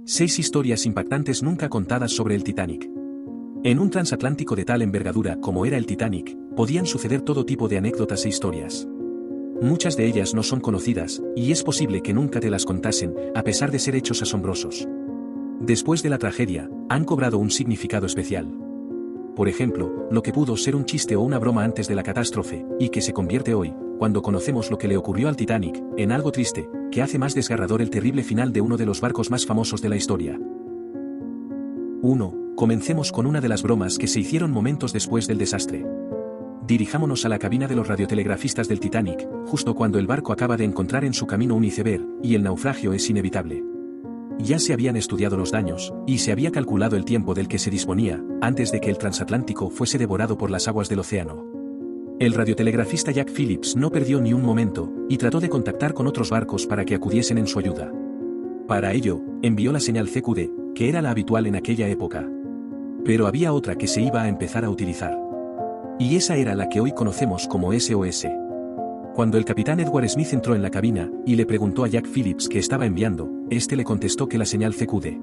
6 historias impactantes nunca contadas sobre el Titanic. En un transatlántico de tal envergadura como era el Titanic, podían suceder todo tipo de anécdotas e historias. Muchas de ellas no son conocidas, y es posible que nunca te las contasen, a pesar de ser hechos asombrosos. Después de la tragedia, han cobrado un significado especial. Por ejemplo, lo que pudo ser un chiste o una broma antes de la catástrofe, y que se convierte hoy, cuando conocemos lo que le ocurrió al Titanic, en algo triste, que hace más desgarrador el terrible final de uno de los barcos más famosos de la historia. 1. Comencemos con una de las bromas que se hicieron momentos después del desastre. Dirijámonos a la cabina de los radiotelegrafistas del Titanic, justo cuando el barco acaba de encontrar en su camino un iceberg, y el naufragio es inevitable. Ya se habían estudiado los daños, y se había calculado el tiempo del que se disponía, antes de que el transatlántico fuese devorado por las aguas del océano. El radiotelegrafista Jack Phillips no perdió ni un momento, y trató de contactar con otros barcos para que acudiesen en su ayuda. Para ello, envió la señal CQD, que era la habitual en aquella época. Pero había otra que se iba a empezar a utilizar. Y esa era la que hoy conocemos como SOS. Cuando el capitán Edward Smith entró en la cabina, y le preguntó a Jack Phillips qué estaba enviando, este le contestó que la señal CQD.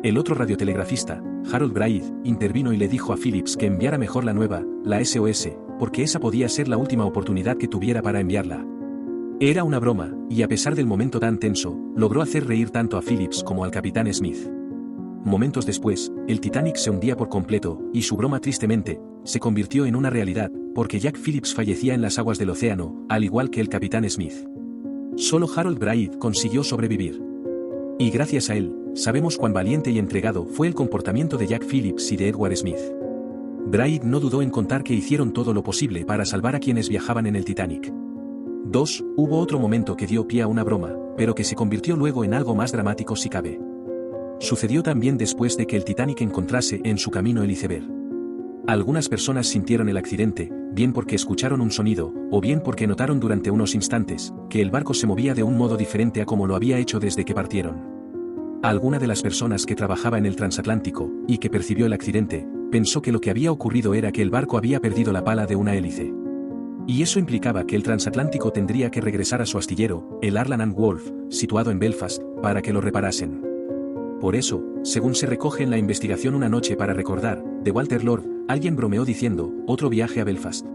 El otro radiotelegrafista, Harold Braid, intervino y le dijo a Phillips que enviara mejor la nueva, la SOS, porque esa podía ser la última oportunidad que tuviera para enviarla. Era una broma, y a pesar del momento tan tenso, logró hacer reír tanto a Phillips como al capitán Smith. Momentos después, el Titanic se hundía por completo, y su broma tristemente, se convirtió en una realidad, porque Jack Phillips fallecía en las aguas del océano, al igual que el capitán Smith. Solo Harold Braid consiguió sobrevivir. Y gracias a él, sabemos cuán valiente y entregado fue el comportamiento de Jack Phillips y de Edward Smith. Braid no dudó en contar que hicieron todo lo posible para salvar a quienes viajaban en el Titanic. 2. Hubo otro momento que dio pie a una broma, pero que se convirtió luego en algo más dramático si cabe. Sucedió también después de que el Titanic encontrase en su camino el iceberg. Algunas personas sintieron el accidente, bien porque escucharon un sonido, o bien porque notaron durante unos instantes, que el barco se movía de un modo diferente a como lo había hecho desde que partieron. Alguna de las personas que trabajaba en el transatlántico, y que percibió el accidente, pensó que lo que había ocurrido era que el barco había perdido la pala de una hélice. Y eso implicaba que el transatlántico tendría que regresar a su astillero, el Harland and Wolff, situado en Belfast, para que lo reparasen. Por eso, según se recoge en la investigación Una noche para recordar, de Walter Lord, alguien bromeó diciendo, otro viaje a Belfast.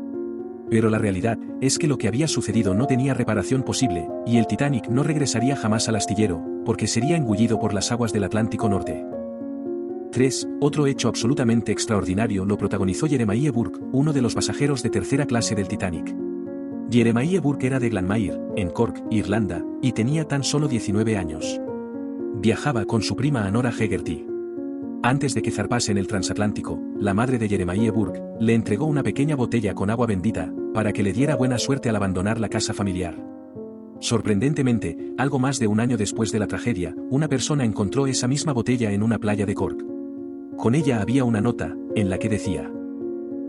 Pero la realidad es que lo que había sucedido no tenía reparación posible, y el Titanic no regresaría jamás al astillero, porque sería engullido por las aguas del Atlántico Norte. 3. Otro hecho absolutamente extraordinario lo protagonizó Jeremiah Burke, uno de los pasajeros de tercera clase del Titanic. Jeremiah Burke era de Glanmire, en Cork, Irlanda, y tenía tan solo 19 años. Viajaba con su prima Anora Hegarty. Antes de que zarpase en el transatlántico, la madre de Jeremiah Burke le entregó una pequeña botella con agua bendita, para que le diera buena suerte al abandonar la casa familiar. Sorprendentemente, algo más de un año después de la tragedia, una persona encontró esa misma botella en una playa de Cork. Con ella había una nota, en la que decía: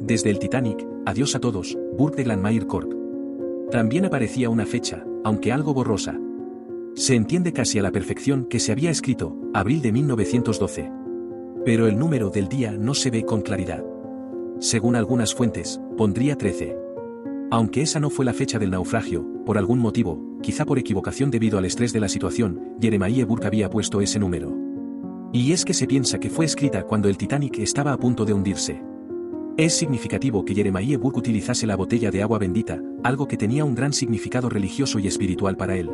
desde el Titanic, adiós a todos, Burke de Glanmire, Cork. También aparecía una fecha, aunque algo borrosa. Se entiende casi a la perfección que se había escrito, abril de 1912. Pero el número del día no se ve con claridad. Según algunas fuentes, pondría 13. Aunque esa no fue la fecha del naufragio, por algún motivo, quizá por equivocación debido al estrés de la situación, Jeremiah Burke había puesto ese número. Y es que se piensa que fue escrita cuando el Titanic estaba a punto de hundirse. Es significativo que Jeremiah Burke utilizase la botella de agua bendita, algo que tenía un gran significado religioso y espiritual para él.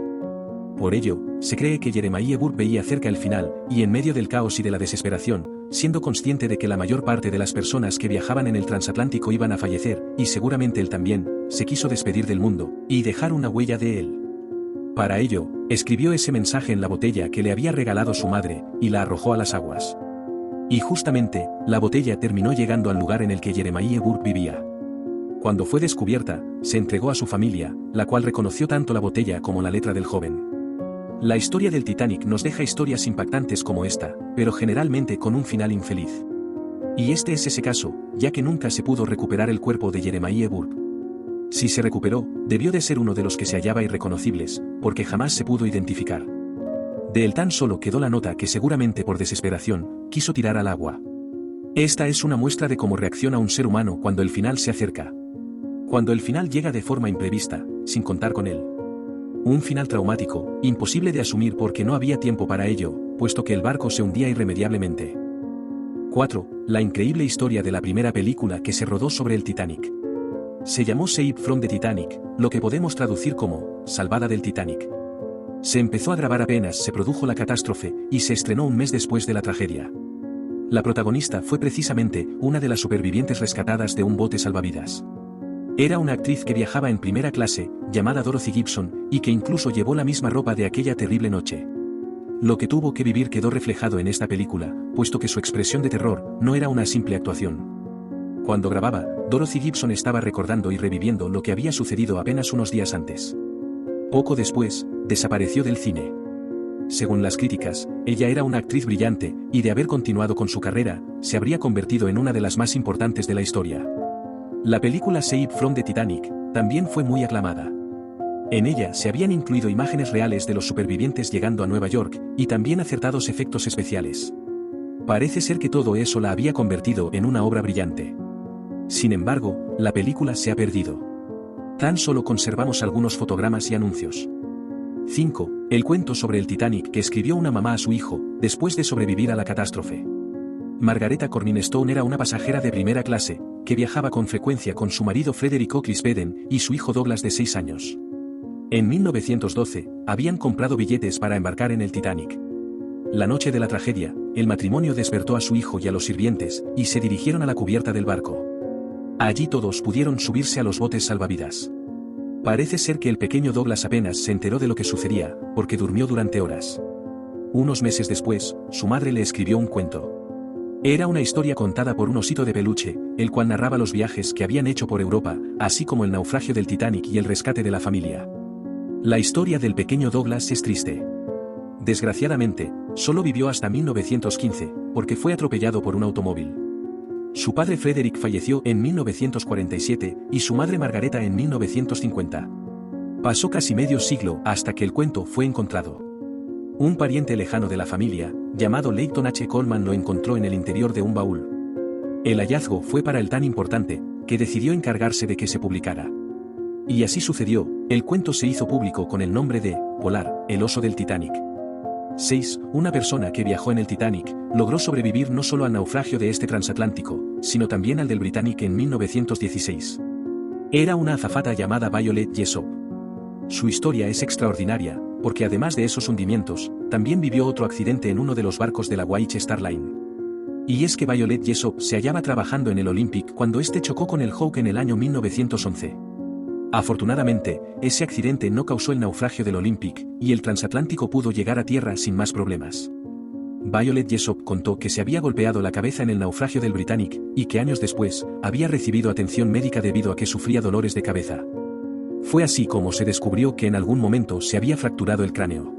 Por ello, se cree que Jeremiah Burke veía cerca el final, y en medio del caos y de la desesperación, siendo consciente de que la mayor parte de las personas que viajaban en el transatlántico iban a fallecer, y seguramente él también, se quiso despedir del mundo, y dejar una huella de él. Para ello, escribió ese mensaje en la botella que le había regalado su madre, y la arrojó a las aguas. Y justamente, la botella terminó llegando al lugar en el que Jeremiah Burke vivía. Cuando fue descubierta, se entregó a su familia, la cual reconoció tanto la botella como la letra del joven. La historia del Titanic nos deja historias impactantes como esta, pero generalmente con un final infeliz. Y este es ese caso, ya que nunca se pudo recuperar el cuerpo de Jeremiah Burke. Si se recuperó, debió de ser uno de los que se hallaba irreconocibles, porque jamás se pudo identificar. De él tan solo quedó la nota que seguramente por desesperación, quiso tirar al agua. Esta es una muestra de cómo reacciona un ser humano cuando el final se acerca. Cuando el final llega de forma imprevista, sin contar con él. Un final traumático, imposible de asumir porque no había tiempo para ello, puesto que el barco se hundía irremediablemente. 4. La increíble historia de la primera película que se rodó sobre el Titanic. Se llamó Saved from the Titanic, lo que podemos traducir como Salvada del Titanic. Se empezó a grabar apenas se produjo la catástrofe y se estrenó un mes después de la tragedia. La protagonista fue precisamente una de las supervivientes rescatadas de un bote salvavidas. Era una actriz que viajaba en primera clase, llamada Dorothy Gibson, y que incluso llevó la misma ropa de aquella terrible noche. Lo que tuvo que vivir quedó reflejado en esta película, puesto que su expresión de terror no era una simple actuación. Cuando grababa, Dorothy Gibson estaba recordando y reviviendo lo que había sucedido apenas unos días antes. Poco después, desapareció del cine. Según las críticas, ella era una actriz brillante, y de haber continuado con su carrera, se habría convertido en una de las más importantes de la historia. La película Saved from the Titanic también fue muy aclamada. En ella se habían incluido imágenes reales de los supervivientes llegando a Nueva York, y también acertados efectos especiales. Parece ser que todo eso la había convertido en una obra brillante. Sin embargo, la película se ha perdido. Tan solo conservamos algunos fotogramas y anuncios. 5. El cuento sobre el Titanic que escribió una mamá a su hijo, después de sobrevivir a la catástrofe. Margareta Corninstone era una pasajera de primera clase, que viajaba con frecuencia con su marido Frederick Oakleys Beden y su hijo Douglas de 6 años. En 1912, habían comprado billetes para embarcar en el Titanic. La noche de la tragedia, el matrimonio despertó a su hijo y a los sirvientes, y se dirigieron a la cubierta del barco. Allí todos pudieron subirse a los botes salvavidas. Parece ser que el pequeño Douglas apenas se enteró de lo que sucedía, porque durmió durante horas. Unos meses después, su madre le escribió un cuento. Era una historia contada por un osito de peluche, el cual narraba los viajes que habían hecho por Europa, así como el naufragio del Titanic y el rescate de la familia. La historia del pequeño Douglas es triste. Desgraciadamente, solo vivió hasta 1915, porque fue atropellado por un automóvil. Su padre Frederick falleció en 1947 y su madre Margareta en 1950. Pasó casi medio siglo hasta que el cuento fue encontrado. Un pariente lejano de la familia, llamado Leighton H. Coleman, lo encontró en el interior de un baúl. El hallazgo fue para él tan importante, que decidió encargarse de que se publicara. Y así sucedió, el cuento se hizo público con el nombre de Polar, el oso del Titanic. 6. Una persona que viajó en el Titanic, logró sobrevivir no solo al naufragio de este transatlántico, sino también al del Britannic en 1916. Era una azafata llamada Violet Jessop. Su historia es extraordinaria, porque además de esos hundimientos, también vivió otro accidente en uno de los barcos de la White Star Line. Y es que Violet Jessop se hallaba trabajando en el Olympic cuando este chocó con el Hawke en el año 1911. Afortunadamente, ese accidente no causó el naufragio del Olympic, y el transatlántico pudo llegar a tierra sin más problemas. Violet Jessop contó que se había golpeado la cabeza en el naufragio del Britannic, y que años después, había recibido atención médica debido a que sufría dolores de cabeza. Fue así como se descubrió que en algún momento se había fracturado el cráneo.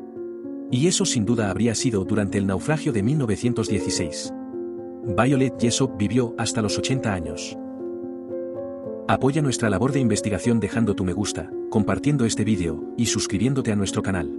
Y eso sin duda habría sido durante el naufragio de 1916. Violet Jessop vivió hasta los 80 años. Apoya nuestra labor de investigación dejando tu me gusta, compartiendo este vídeo, y suscribiéndote a nuestro canal.